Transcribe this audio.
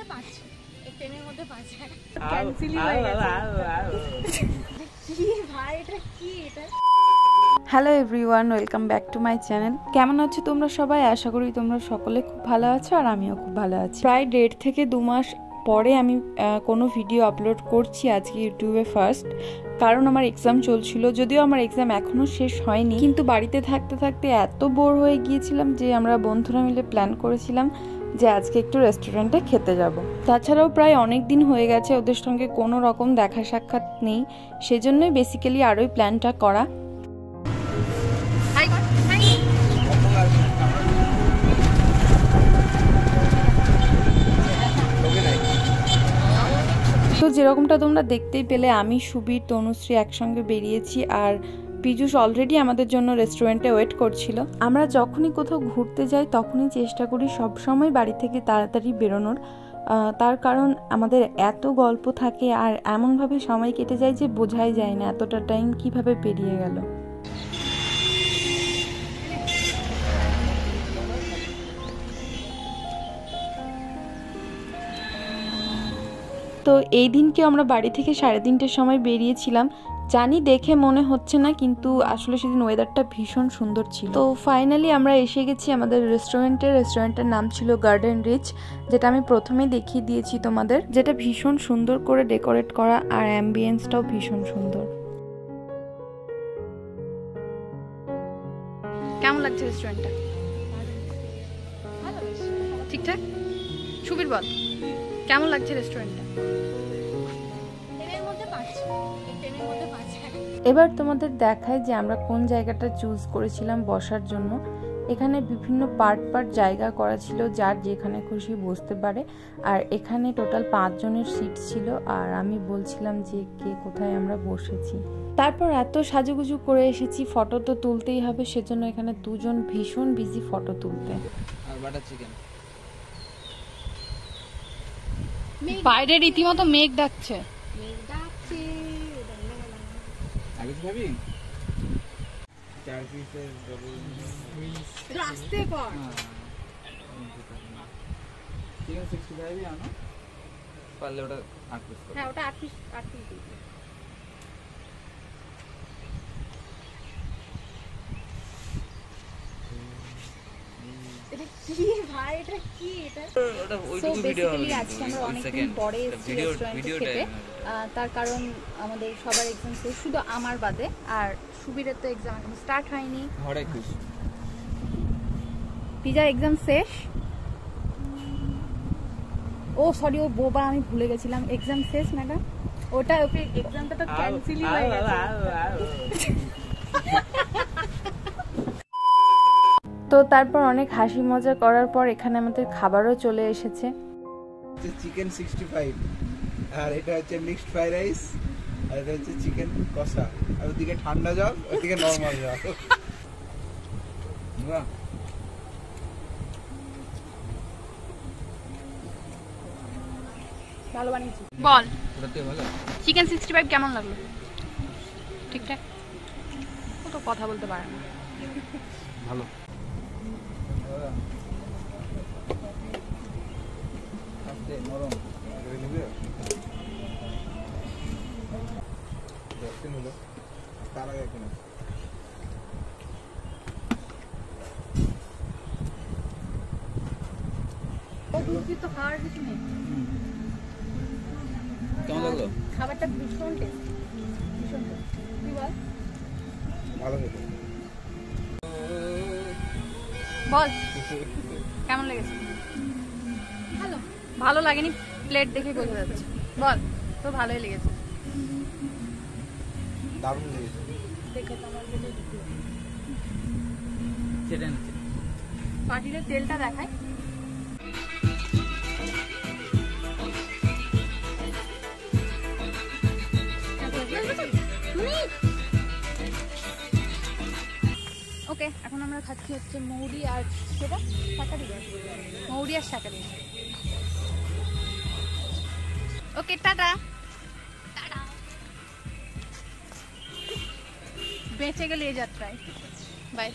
মধ্যে 5 এই ট্রেনের মধ্যে 5 ক্যান্সেলই হয়ে গেছে কি ভাই এটা কি এটা। Hello everyone, welcome back to my channel. কেমন আছো তোমরা সবাই? আশা করি তোমরা সকলে খুব ভালো আছো আর আমিও খুব ভালো আছি। প্রায় 1.5 থেকে 2 মাস পরে আমি কোনো ভিডিও আপলোড করছি আজকে ইউটিউবে ফার্স্ট, কারণ আমার এক্সাম চলছিল। যদিও আমার এক্সাম এখনও শেষ হয়নি, কিন্তু বাড়িতে থাকতে থাকতে এত বোর হয়ে গিয়েছিলাম যে আমরা বন্ধুরা মিলে প্ল্যান করেছিলাম যে আজকে একটু রেস্টুরেন্টে খেতে যাব। তাছাড়াও প্রায় অনেক দিন হয়ে গেছে ওদের সঙ্গে কোনো রকম দেখা সাক্ষাৎ নেই, সেজন্যই বেসিক্যালি আরোই প্ল্যানটা করা। তো যেরকমটা তোমরা দেখতেই পেলে, আমি সুবীর তনুশ্রী একসঙ্গে বেরিয়েছি আর পীযূষ অলরেডি আমাদের জন্য রেস্টুরেন্টে ওয়েট করছিল। আমরা যখনই কোথাও ঘুরতে যাই তখনই চেষ্টা করি সবসময় বাড়ি থেকে তাড়াতাড়ি বেরোনোর, তার কারণ আমাদের এত গল্প থাকে আর এমনভাবে সময় কেটে যায় যে বোঝাই যায় না এতটা টাইম কিভাবে পেরিয়ে গেল। তো এই দিনকে আমরা বাড়ি থেকে 3:30টার সময় বেরিয়েছিলাম। জানি দেখে মনে হচ্ছে না, কিন্তু আসলে সেদিন ওয়েদারটা ভীষণ সুন্দর ছিল। তো ফাইনালি আমরা এসে গেছি আমাদের রেস্টুরেন্টের নাম ছিল গার্ডেন রিচ, যেটা আমি প্রথমেই দেখিয়ে দিয়েছি তোমাদের, যেটা ভীষণ সুন্দর করে ডেকোরেট করা আর অ্যাম্বিয়েন্সটাও ভীষণ সুন্দর। কেমন লাগছে রেস্টুরেন্টটা? ঠিকঠাক? সুবীর বল, কেমন লাগছে রেস্টুরেন্টটা? এবার তোমাদের দেখায় যে আমরা কোন জায়গাটা চুজ করেছিলাম বসার জন্য। এখানে বিভিন্ন পার্ট জায়গা করা ছিল, যার যেখানে খুশি বসতে পারে। আর এখানে টোটাল 5 জনের সিট ছিল, আর আমি বলছিলাম যে কে কোথায় আমরা বসেছি। তারপর এত সাজুগুজু করে এসেছি, ফটো তো তুলতেই হবে, সেজন্য এখানে 2 জন ভীষণ বিজি ফটো তুলতে। আর বাটার চিকেন বাইরে রীতিমতো মেঘ ডাকছে। আগে তো খাবি 4 পিসের ডবল রাস্তে কর চিকেন 65 আনো, পারলে ওটা 8 পিস করো। হ্যাঁ, ওটা 8 পিস দিই। এটা কি ভাই এটা কি এটা? ওটা সো বেসিক্যালি আজকে আমরা অনেকদিন পরে এসেছি রেস্টুরেন্টে খেতে, তার কারণ আমাদের সবার এক্সাম শেষ, শুধু আমার বাদে। আর সুবীরের তো এক্সাম এখন স্টার্ট হয়নি। হরে কৃষ্ণ। পিজার এক্সাম শেষ। ও সরি, ও বোবা, আমি ভুলে গেছিলাম এক্সাম শেষ ম্যাডাম। ওটা ওকে এক্সামটা তো ক্যান্সেলই হয়ে গেছে। তো তারপর অনেক হাসি মজা করার পর এখানে আমাদের খাবারও চলে এসেছে। চিকেন 65, আর এটা হচ্ছে মিক্সড ফ্রাইড রাইস, আর এটা হচ্ছে চিকেন কষা। আর ওদিকে ঠান্ডা জল, ওদিকে নরমাল জল। বাহ, ভালো বানিয়েছি। বল, ওটাতে ভালো। চিকেন 65 কেমন লাগলো? ঠিকঠাক? ও তো কথা বলতে পারে না। ভালো। আস্তে নরম করে নেবে। দেখতে নিলো তার আগে কিনা ও বুঝি তো হার কিছু নেই। কেমন লাগলো? খাবারটা ভীষণ টেস্ট, ভীষণ টেস্ট। তুই বল। ভালো হয়েছে। বল কেমন লেগেছে? ভালো। ভালো লাগেনি? প্লেট দেখে বোঝা যাচ্ছে। বল, তো ভালোই লেগেছে। দারুণ লেগেছে। দেখো তো আমার প্লেটে ঢুকে সেটা নিচ্ছে পাটিলের তেলটা দেখায়। ওকে, এখন আমরা খাচ্ছি হচ্ছে মৌরি আর সেটা শাকারি, মৌরি আর শাকারি। ওকে, টাটা। বেঁচে গেলে এই যাত্রায়। বাই।